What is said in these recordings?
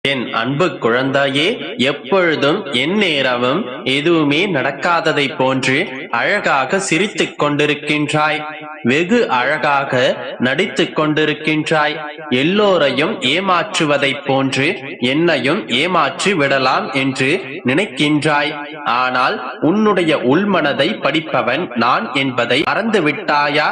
என் அன்பு குழந்தையே, எப்பொழுதும் எந்நேரமும் எதுவுமே நடக்காததை போன்று அழகாக சிரித்துக் கொண்டிருக்கின்றாய். வெகு அழகாக நடித்துக் கொண்டிருக்கின்றாய். எல்லோரையும் ஏமாற்றுவதைப் போன்று என்னையும் ஏமாற்றி விடலாம் என்று நினைக்கின்றாய். ஆனால் உன்னுடைய உள்மனதை படிப்பவன் நான் என்பதை மறந்து விட்டாயா?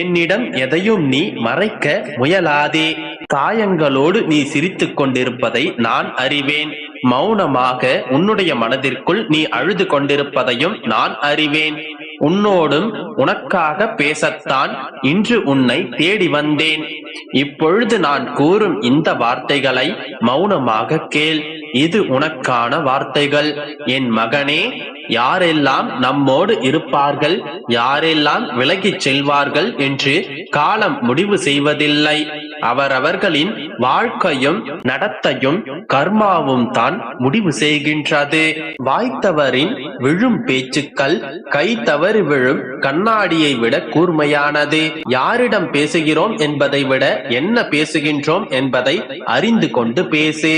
என்னிடம் எதையும் நீ மறைக்க முயலாதே. காயங்களோடு நீ சிரித்துக் கொண்டிருப்பதை நான் அறிவேன். மௌனமாக உன்னுடைய மனதிற்குள் நீ அழுது கொண்டிருப்பதையும் நான் அறிவேன். உன்னோடும் உனக்காக பேசத்தான் இன்று உன்னை தேடி வந்தேன். இப்பொழுது நான் கூறும் இந்த வார்த்தைகளை மௌனமாக கேள். இது உனக்கான வார்த்தைகள். என் மகனே, யாரெல்லாம் நம்மோடு இருப்பார்கள், யாரெல்லாம் விலகிச் செல்வார்கள் என்று காலம் முடிவு செய்வதில்லை. அவரவர்களின் வாழ்க்கையும் நடத்தையும் கர்மாவும் தான் முடிவு செய்கின்றது. வாய்த்தவரின் விழும் பேச்சுக்கள் கை தவறி விழும் கண்ணாடியை விட கூர்மையானது. யாரிடம் பேசுகிறோம் என்பதை விட என்ன பேசுகின்றோம் என்பதை அறிந்து கொண்டு பேசு.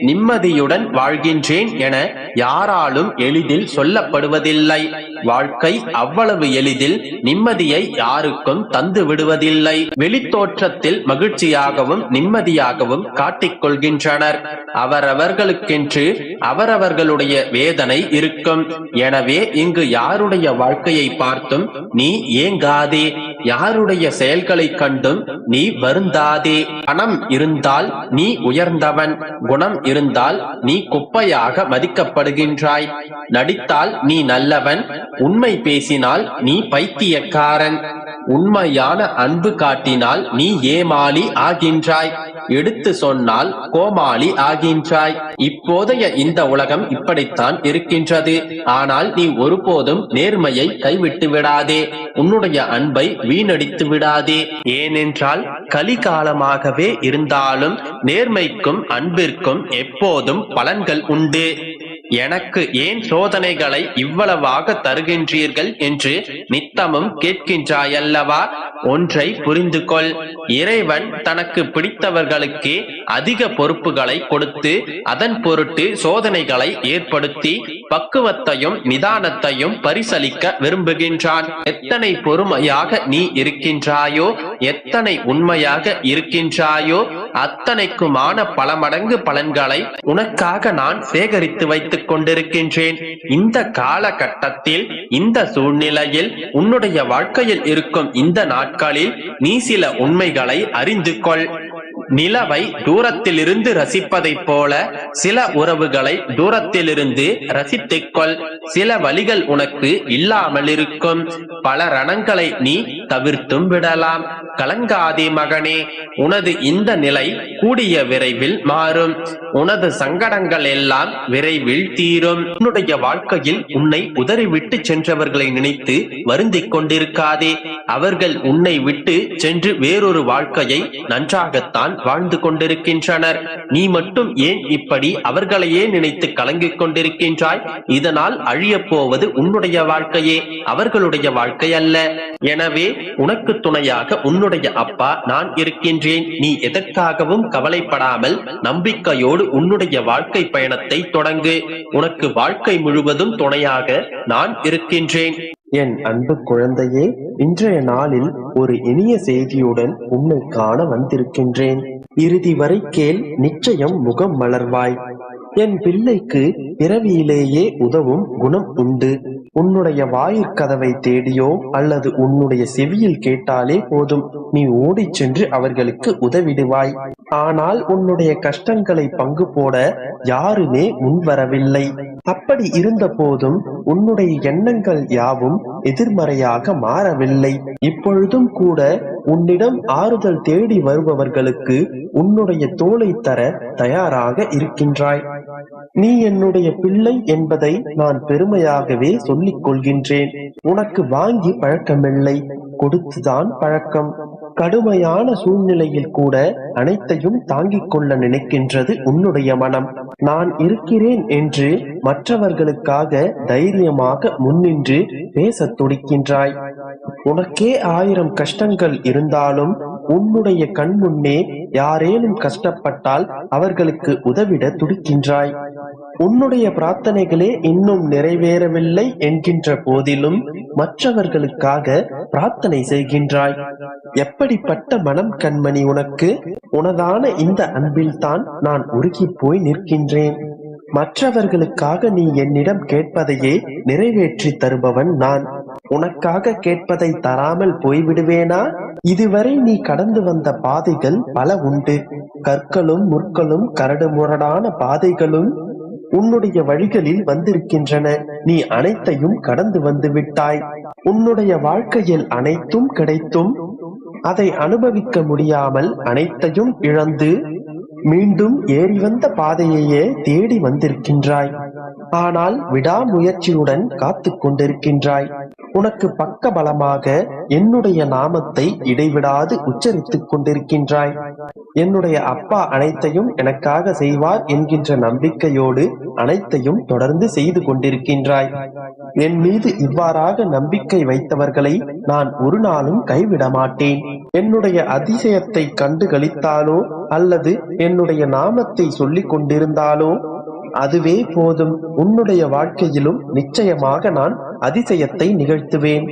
நிம்மதியுடன் வாழ்கின்றேன் என யாராலும் எளிதில் சொல்லப்படுவதில்லை. வாழ்க்கை அவ்வளவு எளிதில் நிம்மதியை யாருக்கும் தந்து விடுவதில்லை. வெளித்தோற்றத்தில் மகிழ்ச்சியாகவும் நிம்மதியாகவும் காட்டிக்கொள்கின்றனர். அவரவர்களுக்கென்று அவரவர்களுடைய வேதனை இருக்கும். எனவே இங்கு யாருடைய வாழ்க்கையை பார்த்தும் நீ ஏங்காதே. யாருடைய செயல்களை கண்டும் நீ வருந்தாதே. பணம் இருந்தால் நீ உயர்ந்தவன், குணம் இருந்தால் நீ குப்பையாக மதிக்கப்படுகின்றாய். நடித்தால் நீ நல்லவன், உண்மை பேசினால் நீ பைத்தியக்காரன். உண்மையான அன்பு காட்டினால் நீ ஏமாளி ஆகின்றாய். எடுத்து சொன்னால் கோமாளி ஆகின்றாய். இப்போதைய இந்த உலகம் இப்படித்தான் இருக்கின்றது. ஆனால் நீ ஒருபோதும் நேர்மையை கைவிட்டு விடாதே. உன்னுடைய அன்பை வீணடித்து விடாதே. ஏனென்றால் கலிகாலமாகவே இருந்தாலும் நேர்மைக்கும் அன்பிற்கும் எப்போதும் பலன்கள் உண்டு. எனக்கு ஏன் சோதனைகளை இவ்வளவாக தருகின்றீர்கள் என்று நித்தமும் கேட்கின்றாயல்லவா? ஒன்றை புரிந்து கொள். இறைவன் தனக்கு பிடித்தவர்களுக்கே அதிக பொறுப்புகளை கொடுத்து அதன் பொருட்டு சோதனைகளை ஏற்படுத்தி பக்குவத்தையும் நிதானத்தையும் பரிசளிக்க விரும்புகின்றான். எத்தனை பொறுமையாக நீ இருக்கின்றாயோ, எத்தனை உண்மையாக இருக்கின்றாயோ, அத்தனைக்குமான பல மடங்கு பலன்களை உனக்காக நான் சேகரித்து வைத்துக் கொண்டிருக்கின்றேன். இந்த காலகட்டத்தில், இந்த சூழ்நிலையில், உன்னுடைய வாழ்க்கையில் இருக்கும் இந்த நாட்களில் நீ சில உண்மைகளை அறிந்து கொள். நிலவை தூரத்திலிருந்து ரசிப்பதைப் போல சில உறவுகளை தூரத்திலிருந்து ரசித்துக்கொள். சில வழிகள் உனக்கு இல்லாமல் இருக்கும். பல ரணங்களை நீ தவிர்த்தும் விடலாம். கலங்காதே மகனே, உனது இந்த நிலை கூடிய விரைவில் மாறும். உனது சங்கடங்கள் எல்லாம் விரைவில் தீரும். உன்னுடைய வாழ்க்கையில் உன்னை உதறிவிட்டு சென்றவர்களை நினைத்து வருந்திக் கொண்டிருக்காதே. அவர்கள் உன்னை விட்டு சென்று வேறொரு வாழ்க்கையை நன்றாகத்தான் வாழ்ந்து கொண்டிருக்கின்றனர். நீ மட்டும் ஏன் இப்படி அவர்களையே நினைத்து கலங்கிக் கொண்டிருக்கின்றாய்? இதனால் அழியப் போவது உன்னுடைய வாழ்க்கையே, அவர்களுடைய வாழ்க்கை அல்ல. எனவே உனக்கு துணையாக உன்னுடைய அப்பா நான் இருக்கின்றேன். நீ எதற்காகவும் கவலைப்படாமல் நம்பிக்கையோடு உன்னுடைய வாழ்க்கை பயணத்தை தொடங்கு. உனக்கு வாழ்க்கை முழுவதும் துணையாக நான் இருக்கின்றேன். என் அன்பு குழந்தையே, இன்றைய நாளில் ஒரு இனிய செய்தியுடன் உன்னை காண வந்திருக்கின்றேன். இறுதி வரை கேள், நிச்சயம் முகம் மலர்வாய். என் பிள்ளைக்கு பிறவியிலேயே உதவும் குணம் உண்டு. உன்னுடைய வாயிற்கதவை தேடியோ அல்லது உன்னுடைய செவியில் கேட்டாலே போதும், நீ ஓடிச் சென்று அவர்களுக்கு உதவிடுவாய். ஆனால் உன்னுடைய கஷ்டங்களை பங்கு போட யாருமே முன்வரவில்லை. அப்படி இருந்த போதும் உன்னுடைய எண்ணங்கள் யாவும் எதிர்மறையாக மாறவில்லை. இப்பொழுதும் கூட உன்னிடம் ஆறுதல் தேடி வருபவர்களுக்கு உன்னுடைய தோளை தர தயாராக இருக்கின்றாய். நீ என்னுடைய பிள்ளை என்பதை நான் பெருமையாகவே சொல்லிக் கொள்கின்றேன். உனக்கு வாங்கி பழக்கமில்லை, கொடுத்துதான் பழக்கம். கடுமையான சூழ்நிலையில் கூட அனைத்தையும் தாங்கிக் கொள்ள நினைக்கின்றது உன்னுடைய மனம். நான் இருக்கிறேன் என்று மற்றவர்களுக்காக தைரியமாக முன்னின்று பேச துடிக்கின்றாய். உனக்கே 1000 கஷ்டங்கள் இருந்தாலும் உன்னுடைய கண் முன்னே யாரேனும் கஷ்டப்பட்டால் அவர்களுக்கு உதவிட துடிக்கின்றாய். உன்னுடைய பிரார்த்தனைகளே இன்னும் நிறைவேறவில்லை என்கின்ற போதிலும் மற்றவர்களுக்காக பிரார்த்தனை செய்கின்றாய். எப்படிப்பட்ட மனம் கண்மணி உனக்கு! உனதான இந்த அன்பில்தான் நான் உருகி போய் நிற்கின்றேன். மற்றவர்களுக்காக நீ என்னிடம் கேட்பதையே நிறைவேற்றி தருபவன் நான். உனக்காக கேட்பதை தராமல் போய்விடுவேனா? இதுவரை நீ கடந்து வந்த பாதைகள் பல உண்டு. கற்களும் முற்களும் கரடு முரடான பாதைகளும் உன்னுடைய வழிகளில் வந்திருக்கின்றன. நீ அனைத்தையும் கடந்து வந்து விட்டாய். உன்னுடைய வாழ்க்கையில் அனைத்தும் கிடைத்தும் அதை அனுபவிக்க முடியாமல் அனைத்தையும் இழந்து மீண்டும் ஏறி வந்த பாதையையே தேடி வந்திருக்கின்றாய். ஆனால் விடாமுயற்சியுடன் காத்து கொண்டிருக்கின்றாய். உனக்கு பக்க பலமாக என்னுடைய நாமத்தை இடைவிடாது உச்சரித்துக் கொண்டிருக்கின்றாய். என்னுடைய அப்பா அனைத்தையும் எனக்காக செய்வார் என்கின்ற நம்பிக்கையோடு அனைத்தையும் தொடர்ந்து செய்து கொண்டிருக்கின்றாய். என் மீது இவ்வாறாக நம்பிக்கை வைத்தவர்களை நான் ஒரு நாளும் கைவிட மாட்டேன். என்னுடைய அதிசயத்தை கண்டு களித்தாலோ அல்லது என்னுடைய நாமத்தை சொல்லிக் கொண்டிருந்தாலோ அதுவே போதும். உன்னுடைய வாழ்க்கையிலும் நிச்சயமாக நான் அதிசயத்தை நிகழ்த்துவேன்.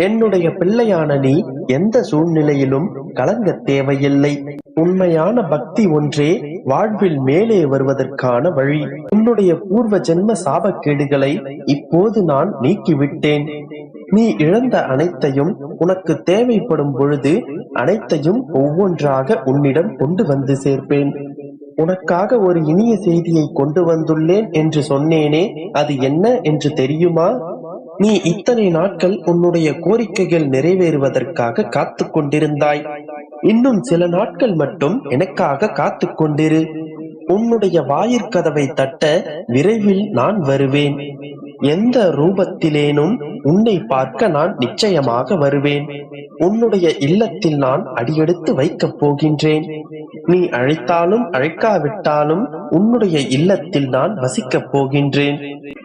என்னுடைய பிள்ளையான நீ எந்த சூழ்நிலையிலும் கலங்க தேவையில்லை. உண்மையான பக்தி ஒன்றே வாழ்வில் மேலே வருவதற்கான வழி. உன்னுடைய பூர்வ ஜென்ம சாபக்கேடுகளை இப்போது நான் நீக்கிவிட்டேன். நீ இழந்த அனைத்தையும் உனக்கு தேவைப்படும் பொழுது அனைத்தையும் ஒவ்வொன்றாக உன்னிடம் கொண்டு வந்து சேர்ப்பேன். உனக்காக ஒரு இனிய செய்தியை கொண்டு வந்துள்ளேன் என்று சொன்னேனே, அது என்ன என்று தெரியுமா? நீ இத்தனை நாட்கள் உன்னுடைய கோரிக்கைகள் நிறைவேறுவதற்காக காத்து கொண்டிருந்தாய். இன்னும் சில நாட்கள் மட்டும் எனக்காக காத்து கொண்டிரு. உன்னுடைய வாயிற்கதவை தட்ட விரைவில் நான் வருவேன். எந்த ரூபத்திலேனும் உன்னை பார்க்க நான் நிச்சயமாக வருவேன். உன்னுடைய இல்லத்தில் நான் அடியெடுத்து வைக்கப் போகின்றேன். நீ அழைத்தாலும் அழைக்காவிட்டாலும் உன்னுடைய இல்லத்தில் நான் வசிக்கப் போகின்றேன்.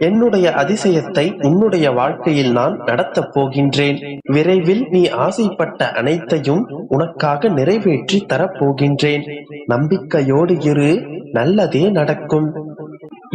என்னுடைய அதிசயத்தை உன்னுடைய வாழ்க்கையில் நான் நடத்தப் போகின்றேன். விரைவில் நீ ஆசைப்பட்ட அனைத்தையும் உனக்காக நிறைவேற்றி தரப்போகின்றேன். நம்பிக்கையோடு இரு, நல்லதே நடக்கும்.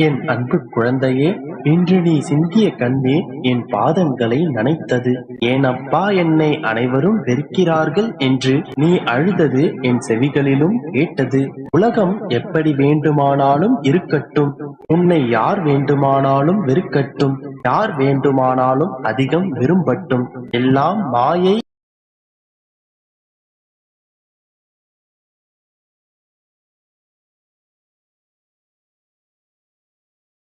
என் அன்பு குழந்தையே, இன்று நீ சிந்திய கண்ணீர் என் பாதங்களை நனைத்தது. என் அப்பா என்னை அனைவரும் வெறுக்கிறார்கள் என்று நீ அழுதது என் செவிகளிலும் கேட்டது. உலகம் எப்படி வேண்டுமானாலும் இருக்கட்டும், உன்னை யார் வேண்டுமானாலும் வெறுக்கட்டும், யார் வேண்டுமானாலும் அதிகம் விரும்பட்டும், எல்லாம் மாயை